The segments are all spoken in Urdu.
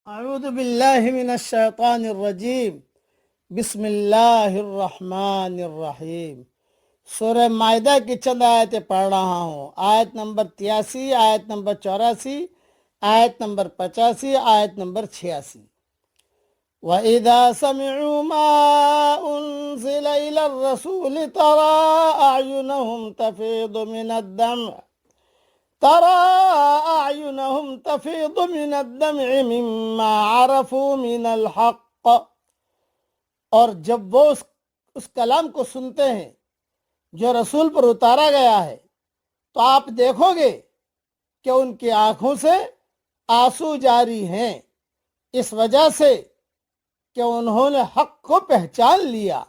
اعوذ باللہ من الشیطان الرجیم بسم اللہ الرحمن الرحیم۔ سورہ مائدہ کی چند آیتیں پڑھ رہا ہوں۔ آیت نمبر 83، آیت نمبر 84، آیت نمبر 85، آیت نمبر 86۔ وَإِذَا سَمِعُوا مَا أُنزِلَ إِلَى الرَّسُولِ تَرَى أعينهم تفيض من الدمع مما عرفوا من الحق، اور جب وہ اس کلام کو سنتے ہیں جو رسول پر اتارا گیا ہے تو آپ دیکھو گے کہ ان کی آنکھوں سے آنسو جاری ہیں، اس وجہ سے کہ انہوں نے حق کو پہچان لیا۔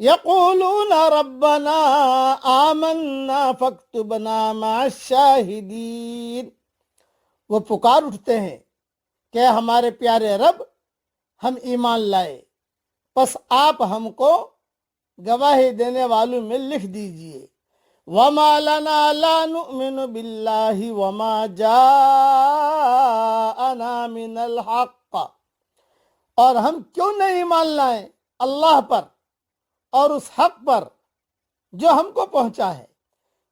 یقولون ربنا آمنا فاکتبنا مع الشاہدین، وہ پکار اٹھتے ہیں کہ ہمارے پیارے رب ہم ایمان لائے، پس آپ ہم کو گواہی دینے والوں میں لکھ دیجئے۔ وما لنا لا نؤمن باللہ وما جاءنا من الحق، اور ہم کیوں نہیں ایمان لائیں اللہ پر اور اس حق پر جو ہم کو پہنچا ہے۔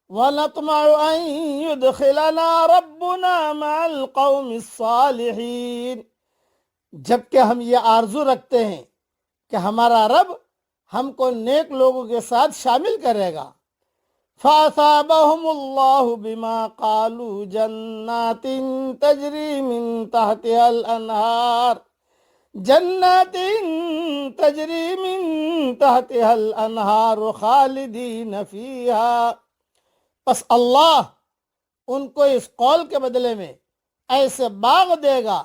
وَنَطْمَعُ أَن يُدْخِلَنَا رَبُّنَا مَعَ الْقَوْمِ الصَّالِحِينَ، جبکہ ہم یہ آرزو رکھتے ہیں کہ ہمارا رب ہم کو نیک لوگوں کے ساتھ شامل کرے گا۔ فَأَثَابَهُمُ اللَّهُ بِمَا قَالُوا جَنَّاتٍ تَجْرِي مِن تَحْتِهَا الْأَنْهَارُ خالدین فیہا، پس اللہ ان کو اس قول کے بدلے میں ایسے باغ دے گا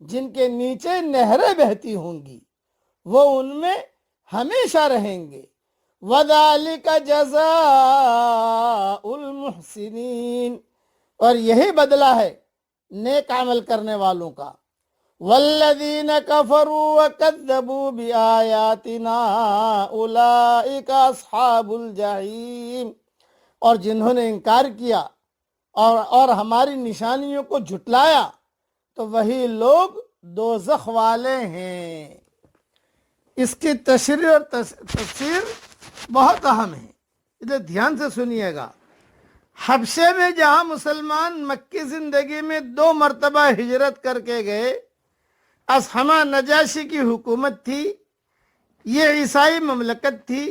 جن کے نیچے نہریں بہتی ہوں گی، وہ ان میں ہمیشہ رہیں گے۔ وَذَلِكَ جَزَاءُ الْمُحْسِنِينَ، اور یہی بدلہ ہے نیک عمل کرنے والوں کا۔ والذین کفروا وکذبوا بآیاتنا اولئک اصحاب الجحیم، اور جنہوں نے انکار کیا اور ہماری نشانیوں کو جھٹلایا تو وہی لوگ دوزخ والے ہیں۔ اس کی تشریح اور تفسیر بہت اہم ہے، ادھر دھیان سے سنیے گا۔ حبشے میں جہاں مسلمان مکی زندگی میں 2 مرتبہ ہجرت کر کے گئے، اصحمہ نجاشی کی حکومت تھی، یہ عیسائی مملکت تھی۔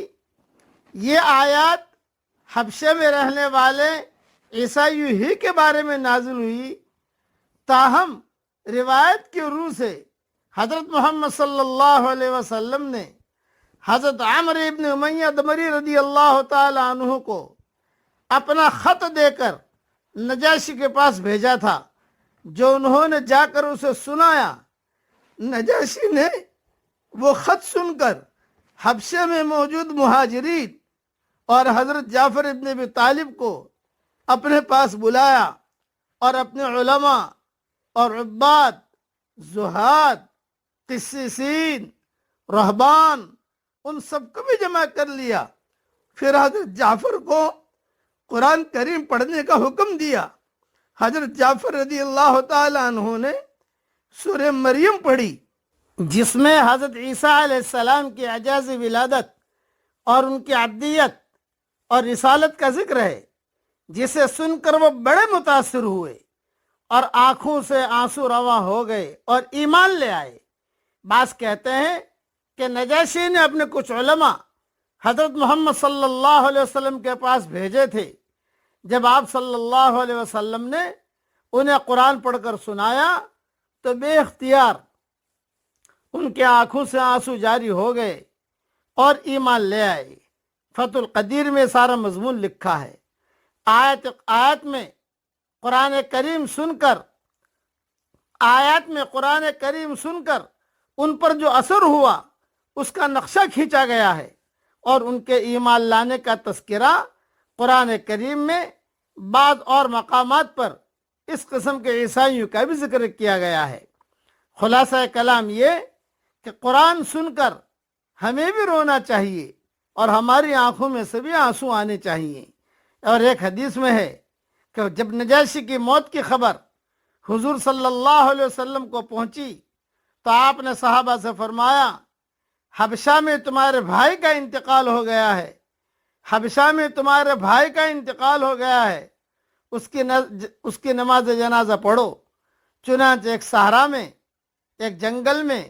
یہ آیات حبشے میں رہنے والے عیسائیوں ہی کے بارے میں نازل ہوئی، تاہم روایت کی روح سے حضرت محمد صلی اللہ علیہ وسلم نے حضرت عمرو ابن امیہ دمری رضی اللہ تعالی عنہ کو اپنا خط دے کر نجاشی کے پاس بھیجا تھا، جو انہوں نے جا کر اسے سنایا۔ نجاشی نے وہ خط سن کر حبشے میں موجود مہاجرین اور حضرت جعفر ابن ابی طالب کو اپنے پاس بلایا اور اپنے علماء اور عباد، زہاد، قسیسین، رہبان، ان سب کو بھی جمع کر لیا۔ پھر حضرت جعفر کو قرآن کریم پڑھنے کا حکم دیا۔ حضرت جعفر رضی اللہ تعالی عنہ نے سورہ مریم پڑھی، جس میں حضرت عیسیٰ علیہ السلام کی اعجاز ولادت اور ان کی عبدیت اور رسالت کا ذکر ہے، جسے سن کر وہ بڑے متاثر ہوئے اور آنکھوں سے آنسو رواں ہو گئے اور ایمان لے آئے۔ بعض کہتے ہیں کہ نجاشی نے اپنے کچھ علماء حضرت محمد صلی اللہ علیہ وسلم کے پاس بھیجے تھے۔ جب آپ صلی اللہ علیہ وسلم نے انہیں قرآن پڑھ کر سنایا تو بے اختیار ان کے آنکھوں سے آنسو جاری ہو گئے اور ایمان لے آئے۔ فتح القدیر میں سارا مضمون لکھا ہے۔ آیت میں قرآن کریم سن کر ان پر جو اثر ہوا اس کا نقشہ کھینچا گیا ہے، اور ان کے ایمان لانے کا تذکرہ قرآن کریم میں بعض اور مقامات پر اس قسم کے عیسائیوں کا بھی ذکر کیا گیا ہے۔ خلاصہ کلام یہ کہ قرآن سن کر ہمیں بھی رونا چاہیے اور ہماری آنکھوں میں سے بھی آنسو آنے چاہیے۔ اور ایک حدیث میں ہے کہ جب نجاشی کی موت کی خبر حضور صلی اللہ علیہ وسلم کو پہنچی تو آپ نے صحابہ سے فرمایا حبشہ میں تمہارے بھائی کا انتقال ہو گیا ہے، حبشہ میں تمہارے بھائی کا انتقال ہو گیا ہے، اس کی نماز جنازہ پڑھو۔ چنانچہ ایک صحرا میں، ایک جنگل میں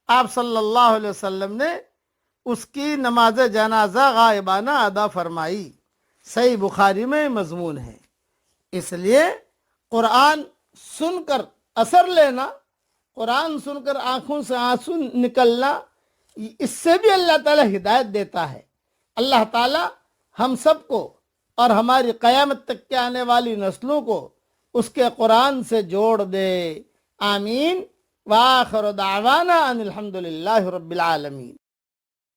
آپ صلی اللہ علیہ وسلم نے اس کی نماز جنازہ غائبانہ ادا فرمائی۔ صحیح بخاری میں مضمون ہے۔ اس لیے قرآن سن کر اثر لینا، قرآن سن کر آنکھوں سے آنسو نکلنا، اس سے بھی اللہ تعالیٰ ہدایت دیتا ہے۔ اللہ تعالیٰ ہم سب کو اور ہماری قیامت تک کے آنے والی نسلوں کو اس کے قرآن سے جوڑ دے۔ آمین۔ وآخر دعوانا ان الحمد للہ رب العالمین۔